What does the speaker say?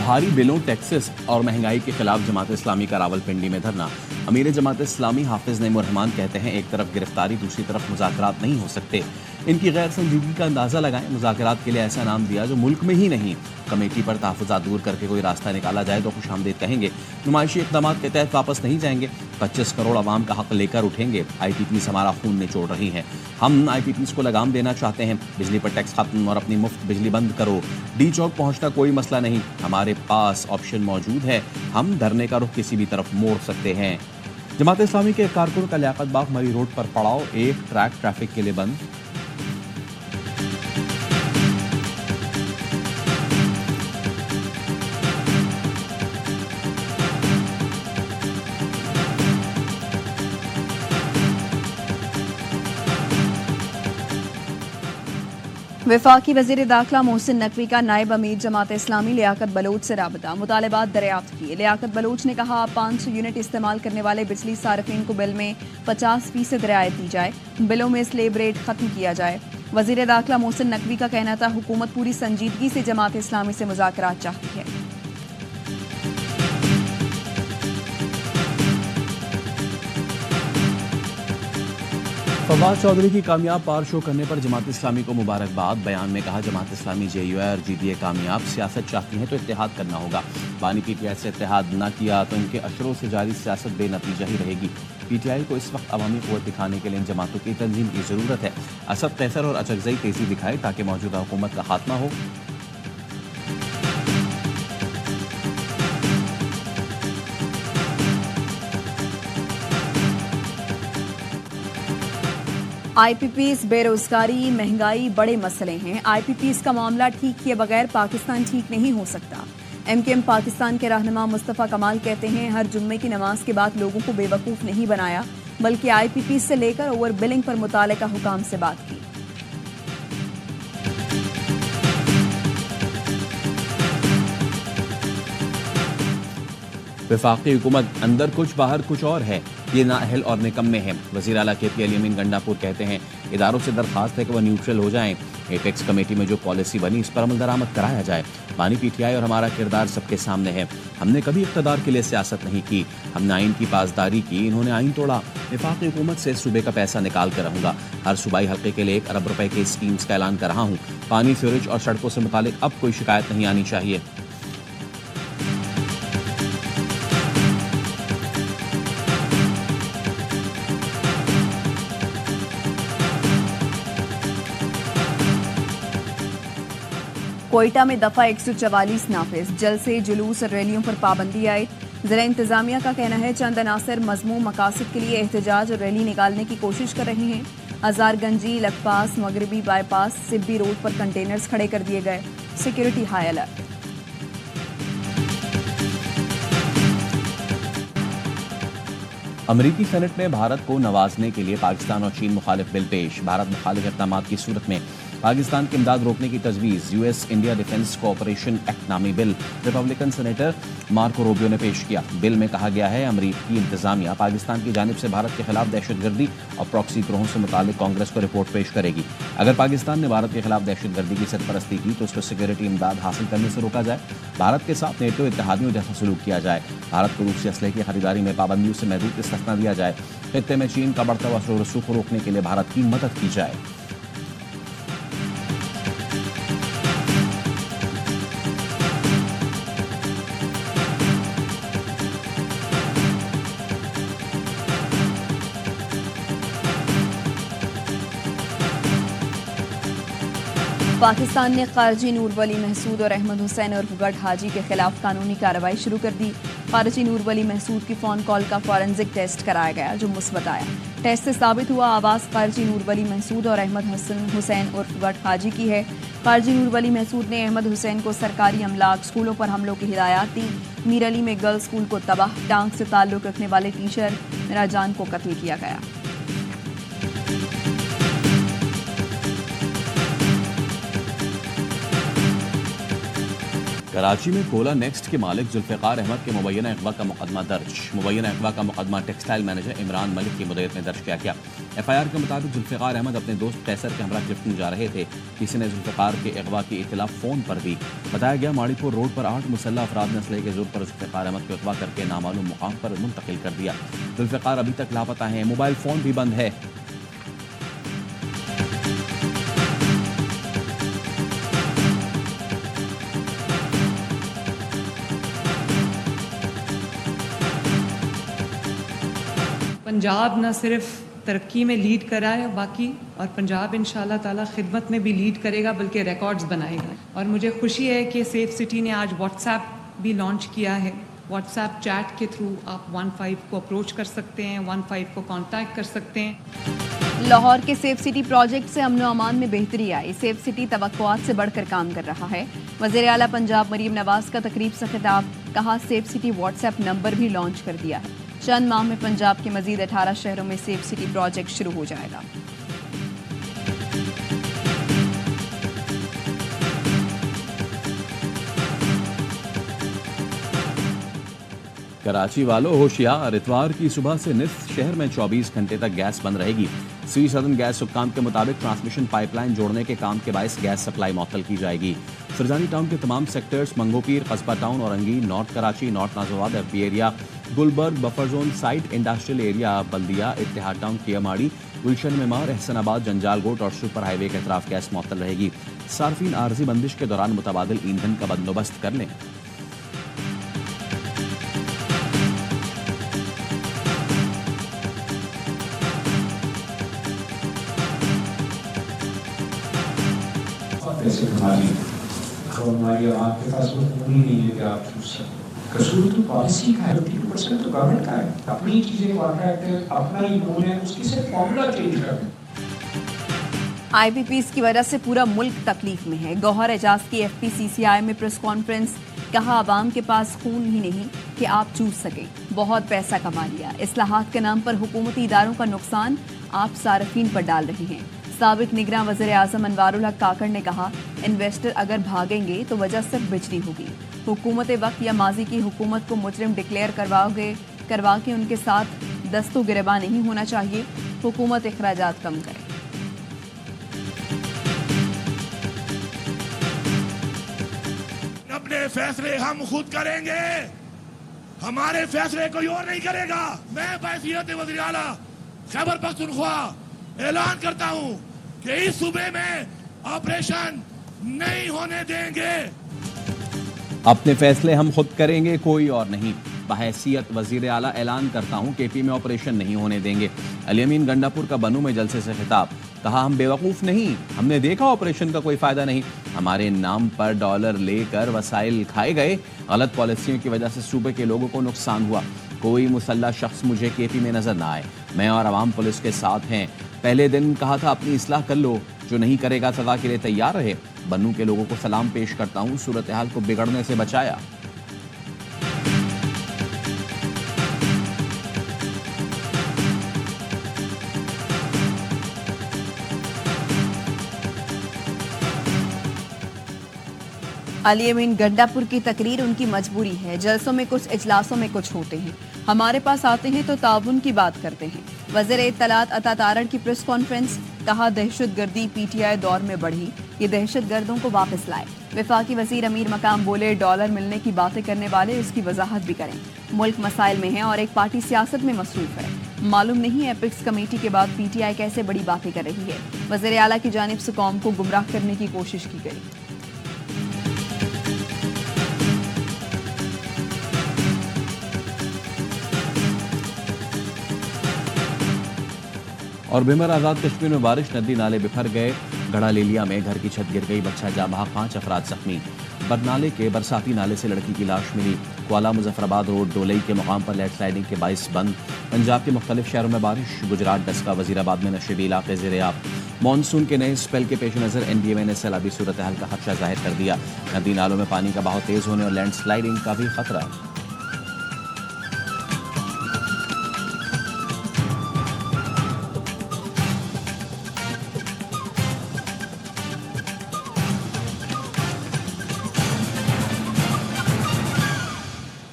بھاری بلوں، ٹیکسز اور مہنگائی کے خلاف جماعت اسلامی کا راولپنڈی میں دھرنا۔ امیر جماعت اسلامی حافظ نعیم الرحمان کہتے ہیں ایک طرف گرفتاری، دوسری طرف مذاکرات نہیں ہو سکتے۔ ان کی غیر سنجیدگی کا اندازہ لگائیں۔ مذاکرات کے لیے ایسا نام دیا جو ملک میں ہی نہیں۔ کمیٹی پر تحفظات دور کر کے کوئی راستہ نکالا جائے تو خوش آمدید کہیں گے۔ نمائشی اقدامات کے تحت واپس نہیں جائیں گے۔ 25 کروڑ عوام کا حق لے کر اٹھیں گے۔ آئی پی پیز ہمارا خون نچوڑ رہی ہیں۔ ہم آئی پی پیز کو لگام دینا چاہتے ہیں۔ بجلی پر ٹیکس ختم اور اپنی مفت بجلی بند کرو۔ ڈی چوک پہنچنا کوئی مسئلہ نہیں، ہمارے پاس آپشن موجود ہے۔ ہم دھرنے کا رخ کسی بھی طرف موڑ سکتے ہیں۔ جماعت اسلامی کے ایک کارکن کا لیاقت باغ مری روڈ پر پڑاؤ، ایک ٹریک ٹریفک کے لیے بند۔ وفاقی وزیر داخلہ محسن نقوی کا نائب امیر جماعت اسلامی لیاقت بلوچ سے رابطہ، مطالبات دریافت کیے۔ لیاقت بلوچ نے کہا 500 یونٹ استعمال کرنے والے بجلی صارفین کو بل میں 50% رعایت دی جائے، بلوں میں سلیب ریٹ ختم کیا جائے۔ وزیر داخلہ محسن نقوی کا کہنا تھا حکومت پوری سنجیدگی سے جماعت اسلامی سے مذاکرات چاہتی ہے۔ فواد چودھری کی کامیاب پار شو کرنے پر جماعت اسلامی کو مبارکباد۔ بیان میں کہا جماعت اسلامی جے یو آئی اور جی ڈی اے کامیاب سیاست چاہتی ہے تو اتحاد کرنا ہوگا۔ بانی پی ٹی آئی سے اتحاد نہ کیا تو ان کے اشروں سے جاری سیاست بے نتیجہ ہی رہے گی۔ پی ٹی آئی کو اس وقت عوامی قوت دکھانے کے لیے ان جماعتوں کی تنظیم کی ضرورت ہے۔ اسد قیصر اور اچکزئی تیزی دکھائے تاکہ موجودہ حکومت کا خاتمہ ہو۔ آئی پی پیز، بے روزگاری، مہنگائی بڑے مسئلے ہیں۔ آئی پی پیز کا معاملہ ٹھیک کیے بغیر پاکستان ٹھیک نہیں ہو سکتا۔ ایم کیو ایم پاکستان کے رہنما مصطفیٰ کمال کہتے ہیں ہر جمعے کی نماز کے بعد لوگوں کو بے وقوف نہیں بنایا بلکہ آئی پی پیز سے لے کر اوور بلنگ پر متعلقہ حکام سے بات کی۔ وفاقی حکومت اندر کچھ باہر کچھ اور ہے، یہ نااہل اور نکمے ہیں۔ وزیر اعلیٰ کے پی علی امین گنڈاپور کہتے ہیں اداروں سے درخواست ہے کہ وہ نیوٹرل ہو جائیں۔ ایپیکس کمیٹی میں جو پالیسی بنی اس پر عمل درآمد کرایا جائے۔ بانی پی ٹی آئی اور ہمارا کردار سب کے سامنے ہے۔ ہم نے کبھی اقتدار کے لیے سیاست نہیں کی، ہم نے آئین کی پاسداری کی، انہوں نے آئین توڑا۔ وفاقی حکومت سے صوبے کا پیسہ نکال کر رہوں گا۔ ہر صوبائی حلقے کے لیے 1 ارب روپے کے اسکیمز کا اعلان کر رہا ہوں۔ پانی، سیوریج اور سڑکوں سے متعلق اب کوئی شکایت نہیں آنی چاہیے۔ کوئٹہ میں دفعہ 144 نافذ، جلسے، جلوس اور ریلیوں پر پابندی عائد۔ ضلع انتظامیہ کا کہنا ہے چند عناصر مذموم مقاصد کے لیے احتجاج اور ریلی نکالنے کی کوشش کر رہے ہیں۔ ہزار گنجی، لکپاس، مغربی بائی پاس، سبی روڈ پر کنٹینرز کھڑے کر دیے گئے، سیکیورٹی ہائی الرٹ۔ امریکی سینٹ میں بھارت کو نوازنے کے لیے پاکستان اور چین مخالف بل پیش۔ بھارت مخالف اقدامات کی صورت میں پاکستان کی امداد روکنے کی تجویز۔ U S India defence cooperation act نامی بل ریپبلکن سینیٹر مارکو روبیو نے پیش کیا۔ بل میں کہا گیا ہے امریکی انتظامیہ پاکستان کی جانب سے بھارت کے خلاف دہشت گردی اور پراکسی گروہوں سے متعلق کانگریس کو رپورٹ پیش کرے گی۔ اگر پاکستان نے بھارت کے خلاف دہشت گردی کی سرپرستی کی تو اس کو سیکورٹی امداد حاصل کرنے سے روکا جائے۔ بھارت کے ساتھ نیٹو اتحادیوں جیسا سلوک کیا جائے۔ بھارت کو روسی اسلحے کی خریداری میں پابندیوں سے محدود استثنا دیا جائے۔ خطے میں چین کا بڑھتا ہوا اثر و رسوخ کو روکنے کے لیے بھارت کی مدد کی جائے۔ پاکستان نے خارجی نور ولی محسود اور احمد حسین اور گڈ حاجی کے خلاف قانونی کارروائی شروع کر دی۔ خارجی نور ولی محسود کی فون کال کا فورنزک ٹیسٹ کرایا گیا جو مثبت آیا۔ ٹیسٹ سے ثابت ہوا آواز خارجی نور ولی محسود اور احمد حسین اور گڈ حاجی کی ہے۔ خارجی نور ولی محسود نے احمد حسین کو سرکاری املاک، اسکولوں پر حملوں کی ہدایات دی۔ میر علی میں گرلز اسکول کو تباہ، ٹانک سے تعلق رکھنے والے ٹیچر میرا جان کو قتل کیا گیا۔ کراچی میں کولا نیکسٹ کے مالک ذوالفقار احمد کے مبینہ اغوا کا مقدمہ درج۔ مبینہ اغوا کا مقدمہ ٹیکسٹائل مینیجر عمران ملک کی مدیریت میں درج کیا گیا۔ ایف آئی آر کے مطابق ذوالفقار احمد اپنے دوست قیصر کے ہمراہ گرفت میں جا رہے تھے۔ کسی نے ذوالفقار کے اغوا کی اطلاع فون پر دی۔ بتایا گیا ماڑی پور روڈ پر 8 مسلح افراد نے اسلحے کے زور پر ذوالفقار احمد کو اغوا کر کے نامعلوم مقام پر منتقل کر دیا۔ ذوالفقار ابھی تک لاپتہ ہیں، موبائل فون بھی بند ہے۔ پنجاب نہ صرف ترقی میں لیڈ کرا ہے باقی، اور پنجاب انشاءاللہ تعالی خدمت میں بھی لیڈ کرے گا، بلکہ ریکارڈز بنائے گا۔ اور مجھے خوشی ہے کہ سیف سٹی نے آج واٹس ایپ بھی لانچ کیا ہے۔ واٹس ایپ چیٹ کے تھرو آپ 15 کو اپروچ کر سکتے ہیں، 15 کو کانٹیکٹ کر سکتے ہیں۔ لاہور کے سیف سٹی پروجیکٹ سے امن و امان میں بہتری آئی۔ سیف سٹی توقعات سے بڑھ کر کام کر رہا ہے۔ وزیر اعلیٰ پنجاب مریم نواز کا تقریب سے خطاب، کہا safe city WhatsApp number بھی لانچ کر دیا ہے۔ چند ماہ میں پنجاب کے مزید 18 شہروں میں سیف سٹی پروجیکٹ شروع ہو جائے گا۔ کراچی والوں ہوشیار، اتوار کی صبح سے نصف شہر میں 24 گھنٹے تک گیس بند رہے گی۔ سی سدرن گیس حکام کے مطابق ٹرانسمیشن پائپ لائن جوڑنے کے کام کے باعث گیس سپلائی معطل کی جائے گی۔ فرزانی ٹاؤن کے تمام sectors, Mangho Pir, Qasba town, Orangi, north Karachi, north Nazimabad, F B area, Gulberg, buffer zone SITE, industrial area, Baldia, Ittehad town, کیاماڑی، گلشن معمار، احسن آباد، جنجال گوٹ اور سپر ہائی وے کے اطراف گیس معطل رہے گی۔ صارفین عارضی بندش کے دوران متبادل ایندھن کا بندوبست کر لیں۔ ایسے ہماری آپ کے پاس وہ پوری نہیں ہے کہ آپ چوز سکیں۔ قصور تو پالیسی کا ہے، 50% تو گورنمنٹ کا ہے۔ اپنی چیزیں کانٹریکٹ اپنا ہی رول ہے، اس کی صرف فارمولا چینج کر دیں۔ آئی پی پیز کی وجہ سے پورا ملک تکلیف میں ہے۔ گوہر اعجاز کی ایف پی سی سی آئی میں پریس کانفرنس، کہا عوام کے پاس خون ہی نہیں کہ آپ چوز سکیں، بہت پیسہ کما لیا۔ اصلاحات کے نام پر حکومتی اداروں کا نقصان آپ صارفین پر ڈال رہے ہیں۔ سابق نگراں وزیر اعظم انوار الحق کاکڑ نے کہا انویسٹر اگر بھاگیں گے تو وجہ صرف بجلی ہوگی۔ حکومت وقت یا ماضی کی حکومت کو مجرم ڈکلیئر کروا کے ان کے ساتھ دست و گریباں نہیں ہونا چاہیے۔ حکومت اخراجات کم کرے۔ اپنے فیصلے ہم خود کریں گے، ہمارے فیصلے کوئی اور نہیں کرے گا۔ میں بحیثیت وزیر اعلیٰ خیبر پختونخوا اعلان کرتا ہوں کہ اس صوبے میں آپریشن نہیں ہونے دیں گے۔ اپنے فیصلے ہم خود کریں گے، کوئی اور نہیں۔ بحیثیت وزیر اعلیٰ اعلان کرتا ہوں کہ پی میں آپریشن نہیں ہونے دیں گے۔ علی امین گنڈا پور کا بنو میں جلسے سے خطاب، کہا ہم بیوقوف نہیں، ہم نے دیکھا آپریشن کا کوئی فائدہ نہیں۔ ہمارے نام پر ڈالر لے کر وسائل کھائے گئے، غلط پالیسیوں کی وجہ سے صوبے کے لوگوں کو نقصان ہوا۔ کوئی مسلح شخص مجھے کے پی میں نظر نہ آئے، میں اور عوام پولیس کے ساتھ ہیں۔ پہلے دن کہا تھا اپنی اصلاح کر لو، جو نہیں کرے گا سزا کے لیے تیار رہے۔ بنو کے لوگوں کو سلام پیش کرتا ہوں، صورتحال کو بگڑنے سے بچایا۔ علی امین گنڈا پور کی تقریر ان کی مجبوری ہے۔ جلسوں میں کچھ، اجلاسوں میں کچھ ہوتے ہیں، ہمارے پاس آتے ہیں تو تعاون کی بات کرتے ہیں۔ وزیر اطلاعات عطا تارڑ کی پریس کانفرنس، کہا دہشت گردی پی ٹی آئی دور میں بڑھی، یہ دہشت گردوں کو واپس لائے۔ وفاقی وزیر امیر مقام بولے ڈالر ملنے کی باتیں کرنے والے اس کی وضاحت بھی کریں۔ ملک مسائل میں ہیں اور ایک پارٹی سیاست میں مصروف ہے، معلوم نہیں ایپکس کمیٹی کے بعد پی ٹی آئی کیسے بڑی باتیں کر رہی ہے۔ وزیر اعلیٰ کی جانب سے قوم کو گمراہ کرنے کی کوشش کی گئی۔ اور بھمر آزاد کشمیر میں بارش، ندی نالے بکھر گئے۔ گڑھا لیلیا میں گھر کی چھت گر گئی، بچہ جاں بحق، 5 افراد زخمی۔ برنالے کے برساتی نالے سے لڑکی کی لاش ملی۔ کوالہ مظفر آباد روڈ ڈولئی کے مقام پر لینڈ سلائیڈنگ کے باعث بند۔ پنجاب کے مختلف شہروں میں بارش، گجرات، ڈسکا، وزیر آباد میں نشیبی علاقے زیر آب۔ مانسون کے نئے اسپیل کے پیش نظر این ڈی اے نے سیلابی صورتحال کا خدشہ ظاہر کر دیا۔ ندی نالوں میں پانی کا بہاؤ تیز ہونے اور لینڈ سلائیڈنگ کا بھی خطرہ۔